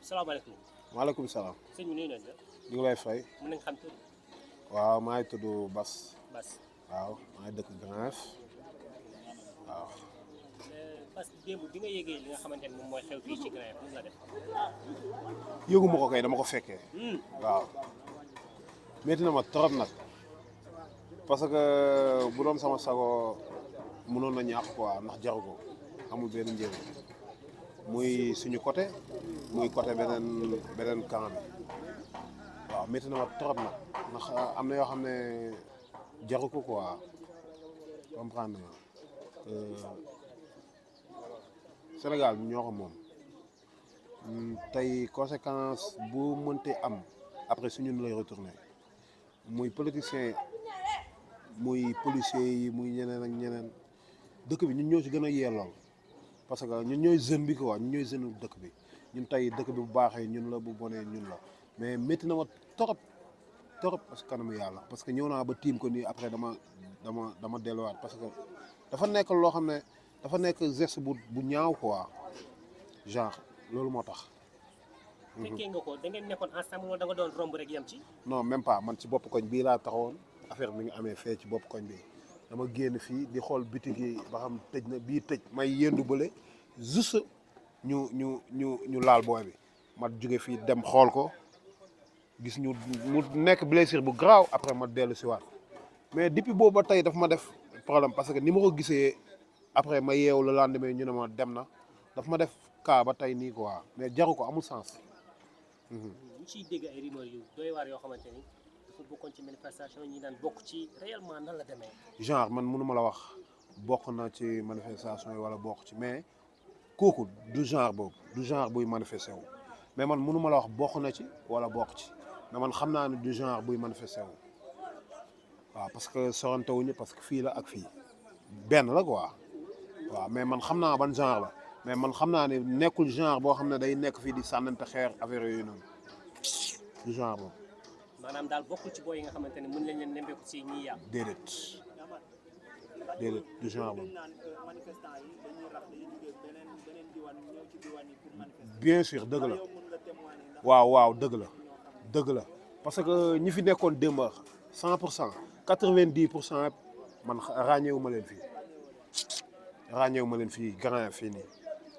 salaamaaleykum. maaleykum salaam. sëñ bi nuyu nañ la. ñu ngi lay fay. mën nañ xam tur. waaw maa ngi tudd Bas. Bas. waaw maa ngi dëkk Grand Yoff waaw. Bas démb bi nga yégee li nga xamante ne moom mooy xew fii ci Grand Yoff lu mu la def. yëguma ko kay dama ko fekkee. waaw. métti na ma trop nag parce que bu doon sama sago mënoon na ñàkk quoi ndax jaru ko amul benn njëriñ muy suñu côté muy côté beneen camp bi waaw métti na ma trop nag ndax am na yoo xam ne jaru ko quoi comprendre nga Sénégal ñoo ko moom tey conséquence bu mënte am après suñu lay retourné muy politicien muy policiers yi muy ñeneen ak ñeneen dëkk bi ñun ñoo ci gën a yellool parce que ñun ñooy jeune bi quoi ñun ñooy jeune dëkk bi ñun tey dëkk bi bu baaxee ñun la bu bonee ñun la mais métti na ma torop torop parce que kanamu yàlla parce que ñëw naa ba tiim ko nii après dama delluwaat parce que dafa nekk loo xam ne dafa nekk geste bu ñaaw quoi genre loolu moo tax. fekkee nga ko da ngeen nekkoon ensemble wala da nga doon romb rek yem ci. non même pas man ci bopp koñ bii laa taxawoon affaire mi ngi amee fee ci bopp koñ bi dama génn fii di xool bitig yi ba xam tëj na bii tëj may yendu bële juste ñu laal booy bi ma jóge fii dem xool ko gis ñu mu nekk blessure bu garaaw après ma dellu si waat mais depuis boobu ba tey daf ma def problème parce que ni ma ko gisee après ma yeewu le lendemain ñu ne ma dem na daf ma def cas ba tey nii quoi mais jaru ko amul sens. ñu ciy dégg ay rumeurs yu doy waar yoo xamante ni dafa bokkoon ci manifestation ñi daan bokk ci réellement nan la demee. genre man mënu ma la wax bokk na ci manifestation yi wala bokk ci mais kooku du genre boobu du genre buy manifesté wu mais man mënu ma la wax bokk na ci wala bokk ci mais man xam naa ne du genre buy manifesté wu waaw parce que sorante wuñu parce que fii la ak fii benn la quoi waaw mais man xam naa ban genre la mais man xam naa ne nekkul genre boo xam ne day nekk fii di sànnante xeer affaire yooyu noonu du genre boobu. maanaam daal bokkul ci booy yi nga xamante ne mën nañ leen nemmeeku si ñiy yàq. déedéet du genre boobu. bien sûr dëgg la waaw dëgg la parce que ñi fi nekkoon démb 100% 90% man ràññeewu ma leen fii Grand Yoff fii nii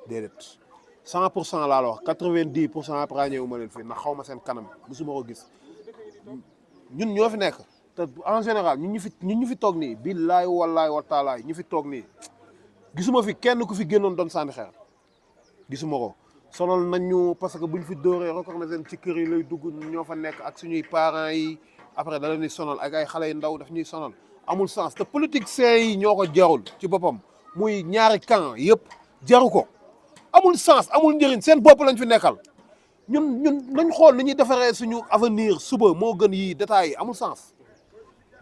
déedéet 100% laa la wax 90% ràññeewu ma leen fii ndax xaw ma seen kanam gisuma ko gis ñun ñoo fi nekk te en général ñun ñu fi toog nii billaay wallaay wa taalaay ñu fi toog nii gisuma fi kenn ku fi génnoon doon sànni xeer gisuma ko sonal nañ ñu parce que buñ fi dóoree reconnaître ci kër yi lay dugg ñoo fa nekk ak suñuy parents yi après da leen di sonal ak ay xale yu ndaw daf ñuy sonal amul sens te politiciens yi ñoo ko jarul ci boppam muy ñaari camp yëpp jaru ko amul sens amul njëriñ seen bopp lañ fi nekkal ñun nañ xool ni ñuy defaree suñu avenir suba moo gën yi détails yi amul sens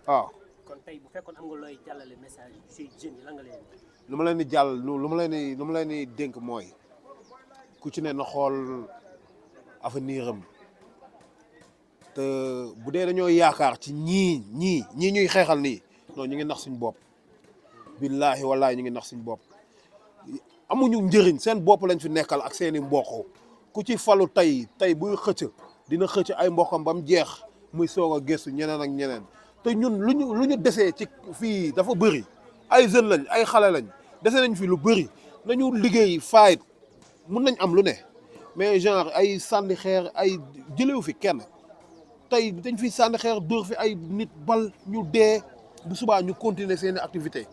waaw. kon tey bu fekkoon am nga looy jàllale message si jeunes yi lan nga leen lu ma leen di jàll lu ma leen di dénk mooy ku ci ne na xool avenir am te bu dee dañoo yaakaar ci ñii ñuy xeexal nii non ñu ngi nax suñu bopp billaahi wallaahi ñu ngi nax suñu bopp amuñu njëriñ seen bopp lañ fi nekkal ak seeni mbokk ku ci falu tey buy xëcc dina xëcc ay mbokkam ba mu jeex muy soog a gëstu ñeneen ak ñeneen te ñun lu ñu desee ci fii dafa bëri ay jeunes lañ ay xale lañ dese nañ fi lu bëri nañu liggéey faayit mun nañ am lu ne mais genre ay sànni xeer ay jëlewu fi kenn tey dañ fi sànni xeer dóor fi ay nit bal ñu dee bu subaa ñu continuer seeni activité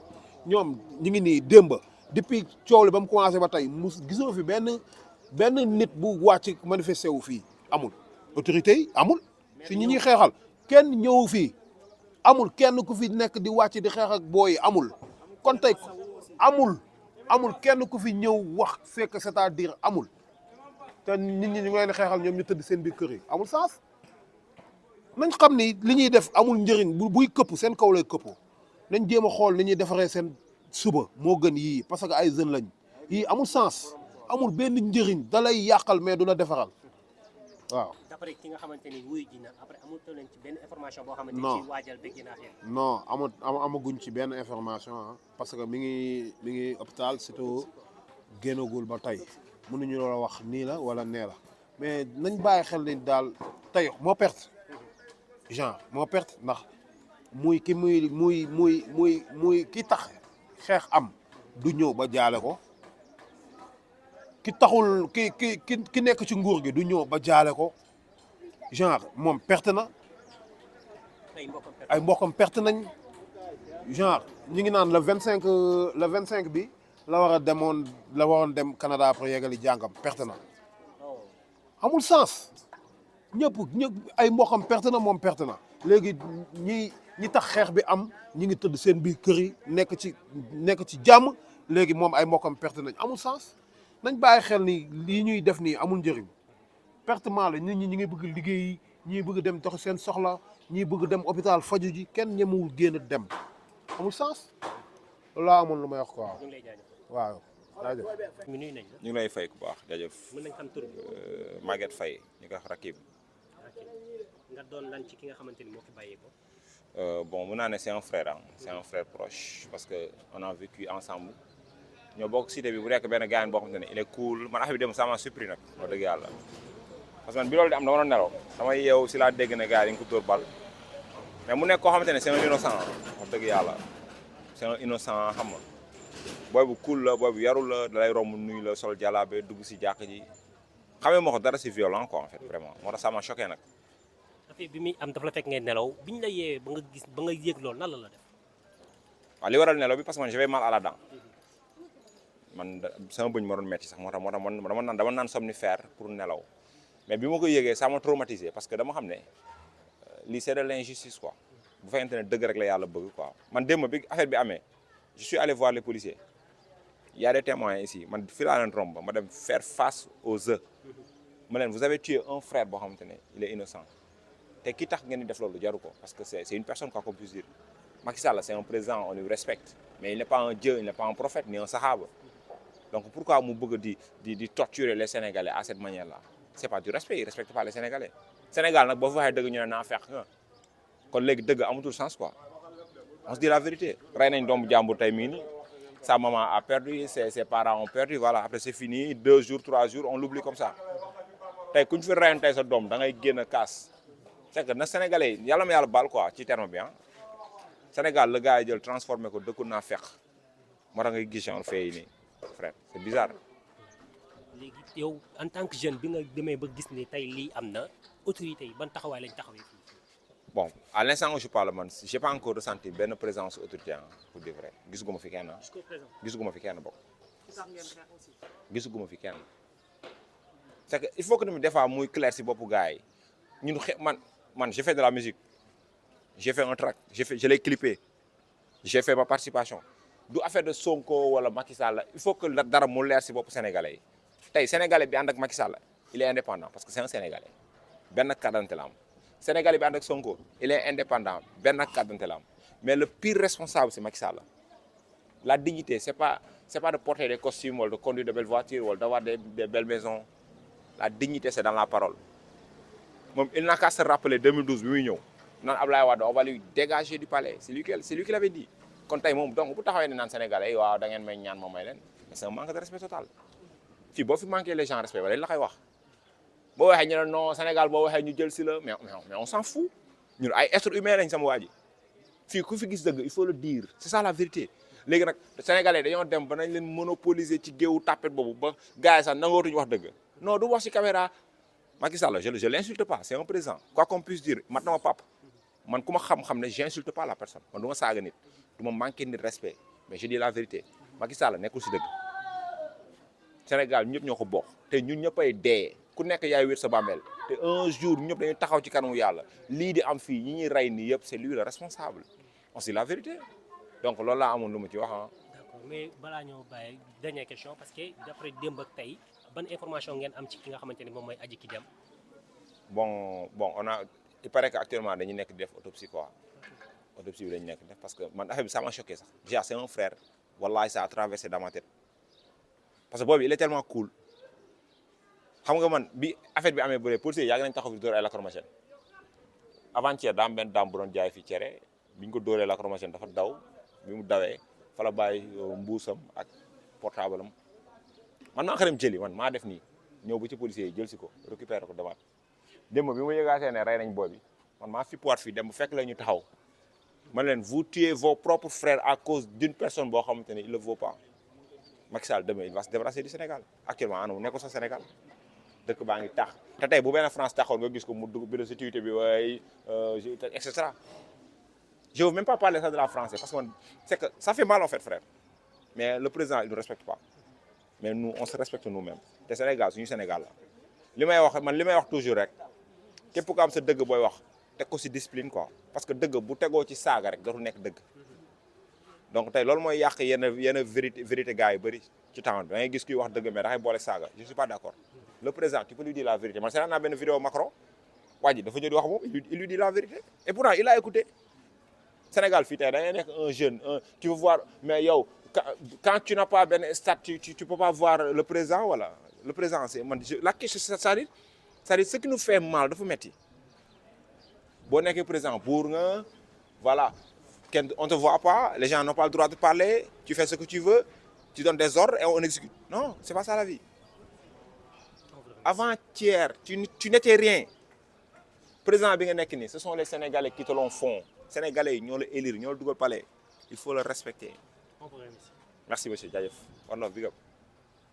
ñoom ñu ngi nii démb depuis coow li ba mu commencé ba tey gisoo fi benn nit bu wàcc manifesté wu fii amul autorité yi amul si ñi ñuy xeexal kenn ñëw fii amul kenn ku fi nekk di wàcc di xeex ak booy amul kon tey amul kenn ku fi ñëw wax fekk c'est-à-dire amul te nit ñi ñu ngi leen xeexal ñoom ñu tëdd seen biir kër yi amul sens nañ xam ni li ñuy def amul njëriñ buy këpp seen kaw lay këpp nañ jéem a xool ni ñuy defaree seen suba moo gën yii parce que ay jeunes lañ yii amul sens amul benn njëriñ da lay yàqal mais du la defaral waaw. d'après ki nga xamante ni wuyu ji na après amul leen ci benn information boo xamante ni non ci waajal bëgg naa xeex. non amaguñ ci benn information parce que mi ngi hôpital surtout génnagul ba tey mënuñu la wax nii la wala nee la mais nañ bàyyi xel ni daal tey moo perte genre moo perte ndax muy ki tax xeex am du ñëw ba jaale ko ki taxul ki nekk ci nguur gi du ñëw ba jaale ko genre moom perte na ay mbokkam perte nañ genre ñu ngi naan le 25 bi la waroon dem Canada pour yeggali jàngam perte na amul sens ñëpp ay mbokkam perte na moom perte na léegi ñi tax xeex bi am ñi ngi tëdd seen biir kër yi nekk ci jàmm léegi moom ay mbokkam perte nañ amul sens nañ bàyyi xel ni lii ñuy def nii amul njëriñ pertement la nit ñi ñi ngi bëgg liggéey ñii bëgg dem dox seen soxla ñii bëgg dem hôpital faju ji kenn ñemewul génn dem amul sens loolu laa amoon lu may wax quoi waaw jaajëf. ñu ngi lay fay ku baax jaajëf. mën nañ xam tur bi. Maguette Faye ñu koy wax Rakib. nga doon lan ci ki nga xamante ni moo fi bàyyee ko. Bon mun naa ne c'est un frère ah c'est un frère proche parce que on a vécu ensemble ñoo bokk cité bi bu nekk benn gars boo xamante ne il est cool man affaire bi dem ça m'a surpris nag wax dëgg yàlla. parce que man bi loolu di am dama doon nelaw damay yeewu si laa dégg ne gars yi dañ ko dóor bal mais mu nekk koo xamante ne c'est un innocent wax dëgg yàlla c'est un innocent xam nga booy bu cool la booy bu yarul la dalay romb nuyu la sol jàllaabe dugg si jàkk ji xamee moo ko dara si violent quoi en fait vraiment moo tax ça m'a choqué nag. affaire bi muy am dafa la fekk ngay nelaw biñ la yeewee ba nga yëg loolu nan la def. waaw li waral nelaw bi parce que man j'avais mal à la dent man sama bëñ ma doon metti sax moo tax dama naan somnifère pour nelaw mais bi ma ko yëgee ça m'a traumatisé parce que dama xam ne lii c'est de l'injustice quoi bu fekkente ne dëgg rek la yàlla bëgg quoi man démb bi affaire bi amee je suis allé voir les policiers il y a des témoins ici man fii laa leen romb ma dem faire face aux œufs ma leen vous avez tué un frère boo xamante ne il est innocent te ki tax ngeen di def loolu jaru ko parce que c'est une personne quoi qu'on puisse dire Macky Sall c'est un président on lui respecte mais il n'est pas un dieu il n'est pas un prophète ni un sahaba donc pourquoi mu bëgg di torturer les Sénégalais à cette manière là c'est pas du respect il respecte pas les Sénégalais Sénégal nag boo fa waxee dëgg ñu ne naa fekk nga kon léegi dëgg amatul sens quoi on se dit la vérité rey nañ doomu jàmbur tey mii nii sa maman a perdu ses parents ont perdu voilà après c'est fini 2 jours 3 jours on l'oublie comme ça tey ku ñu fi reyoon tey sa doom da ngay génn kaas c'est que na Sénégalais yi yàlla ma yàlla baal quoi ci terme bi ah Sénégal la gars yi jël transformé ko dëkku naa fekk moo tax ngay gis genre fee yi nii frère c'est bizarre. léegi yow en tant que jeune bi nga demee ba gis ni tey lii am na autorité yi ban taxawaay lañ taxawee fii. Bon à l'instant où je parle man j'ai pas encore ressenti benn présence autoritaire pour dire vrai gisuguma fi kenn jusqu'au présent. gisuguma fi kenn bokk gisuguma fi kenn c'est que il faut que tamit des fois muy clair si boppu gars yi ñun man j'ai fait de la musique j'ai fait un track je l'ai clippé j'ai fait ma participation du affaire de Sonko wala Macky Sall il faut que dara mu leer si boppu sénégalais yi tey sénégalais bi ànd ak Macky Sall il est indépendant parce que c'est un sénégalais benn carte d'identité la am sénégalais bi ànd ak Sonko il est indépendant benn carte d'identité la am mais le pire responsable c'est Macky Sall la dignité c'est pas de porter des costumes wala de conduire de belles voitures wala d'avoir des belles maisons la dignité c'est dans la parole moom il n'a qu'à se rappeler 2012 bi muy ñëw naan Abdoulaye Wade on va lui dégager du palais c'est lui qui l'avait dit kon tey moom donc bu taxawee ne naan sénégalais yi waaw da ngeen may ñaan moom may leen mais c'est un manque de respect total fii boo fi manqué les gens respect wala la koy wax boo waxee ñu ne non Sénégal boo waxee ñu jël si la mais on s'en fout ñun ay êtres humains lañ sama waa ji fii ku fi gis dëgg il faut le dire c'est ça la vérité léegi nag sénégalais dañoo dem ba nañ leen monopoliser ci géewu tapet boobu ba gars yi sax nangootuñu wax dëgg non du wax ci caméra Macky Sall je l'insulte pas c'est un président quoi qu'on puisse dire mat na ma pap man ku ma xam-xam ne j'insulte pas la personne man du ma saaga nit du ma manquer nit respect mais je dis la vérité Macky Sall nekkul si dëgg Sénégal ñëpp ñoo ko bokk te ñun ñëppay dee ku nekk yaay wér sa bàmmeel te un jour ñëpp dañuy taxaw ci kanamu yàlla lii di am fii ñi ñuy rey nii yëpp c'est lui le responsable on se dit la vérité donc loolu laa amoon lu mu ci wax ah. d'accord mais balaa ñoo bàyyi dernière question parce que d'après démb ak tey ban information ngeen am ci ki nga xamante ne moom mooy Adji Ki Dem. bon il paraît que actuellement dañuy nekk di def autopsie quoi autopsie bi dañu nekk def parce que man affaire bi ça m'a choqué sax déjà c'est un frère wallahi ça a traversé dans ma tête parce que boobu il est tellement cool xam nga man bi affaire bi amee bëre policiers yàgg nañ taxaw fi dóor ay lacrymogène avant-hier daa am benn daam bu doon jaay fii cere bi ñu ko dóoree lacrymogène dafa daw bi mu dawee fa la bàyyi mbuusam ak portable am man maa ko dem jëli man maa def nii ñëw ba ci policiers yi jël si ko récupérer ko demaat démb bi ma yëgaatee ne rey nañ booy bi man maa fippuwaat fii dem bu fekk la ñu taxaw man leen vous tuez vos propres frères à cause d'une personne boo xamante ne il le vaut pas Macky Sall demain il va se débarrasser du Sénégal actuellement anamu nekkul sa Sénégal dëkk baa ngi tax te tey bu benn France taxoon nga gis ko mu dugg bureau sécurité bi waaye et cetera je veux même pas parler ça de la France parce que man c'est que ça fait mal en fait frère mais le président il nous respecte pas mais nous on se respecte nous-mêmes te Sénégal suñu Sénégal la li may wax toujours rek képp ku am sa dëgg booy wax teg ko ci discipline quoi parce que dëgg bu tegoo ci saaga rek dootul nekk dëgg donc tey loolu mooy yàq yenn vérité gars yi bëri ci temps bi da ngay gis kuy wax dëgg mais da ngay boole saaga je suis pas d'accord le président tu peux lui dire la vérité man seetaan naa benn vidéo Macron waa ji dafa ñëw di wax moom il lui dit la vérité et pourtant il a écouté Sénégal fii tey da ngay nekk un jeune tu veux voir mais yow quand tu n'as pas benn statut tu peux pas voir le président voilà le président c'est man la question c'est-à-dire ce qui nous fait mal dafa metti boo nekkee président buur nga voilà kenn on te voit pas les gens n'ont pas le droit de parler tu fais ce que tu veux tu donnes des ordres et on exécute non c'est pas ça la vie avant-hier tu n'étais rien président bi nga nekk nii ce sont les Sénégalais qui te l'ont font Sénégalais yi ñoo la élire ñoo la dugal palais il faut le respecter merci monsieur jaajëf war na big up